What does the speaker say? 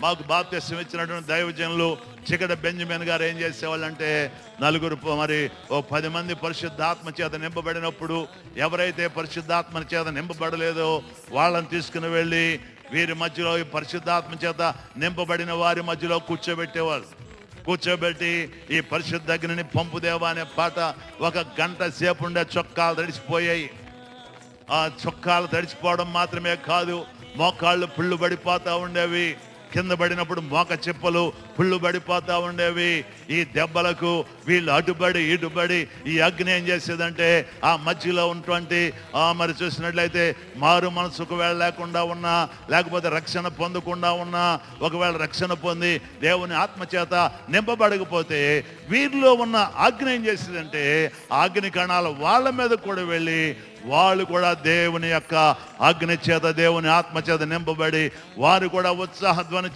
మాకు బాప్తిసం ఇచ్చినటువంటి దైవజనులు చికట బెంజమిన్ గారు ఏం చేసేవాళ్ళంటే నలుగురు మరి 10 మంది పరిశుద్ధాత్మ చేత నింపబడినప్పుడు ఎవరైతే పరిశుద్ధాత్మ చేత నింపబడలేదో వాళ్ళని తీసుకుని వెళ్ళి వీరి మధ్యలో ఈ పరిశుద్ధాత్మ చేత నింపబడిన వారి మధ్యలో కూర్చోబెట్టి ఈ పరిశుద్ధ అగ్నిని పంపుదేవా అనే పాట 1 గంట సేపు ఉండే చొక్కాలు తడిసిపోయాయి. ఆ చొక్కాలు తడిసిపోవడం మాత్రమే కాదు, మోకాళ్ళు పుళ్ళు పడిపోతా ఉండేవి. కింద పడినప్పుడు మోక చెప్పులు పుళ్ళు పడిపోతా ఉండేవి. ఈ దెబ్బలకు వీళ్ళు అటుబడి ఇటుబడి ఈ అగ్ని ఏం చేసేదంటే ఆ మధ్యలో ఉన్నటువంటి మరి చూసినట్లయితే మారు మనసుకు వెళ్ళలేకుండా ఉన్నా, లేకపోతే రక్షణ పొందకుండా ఉన్నా, ఒకవేళ రక్షణ పొంది దేవుని ఆత్మచేత నింపబడకపోతే వీరిలో ఉన్న అగ్ని ఏం చేసేదంటే అగ్ని కణాలు వాళ్ళ మీద కూడా వెళ్ళి వాళ్ళు కూడా దేవుని యొక్క అగ్ని చేత దేవుని ఆత్మ చేత నింపబడి వారు కూడా ఉత్సాహధ్వని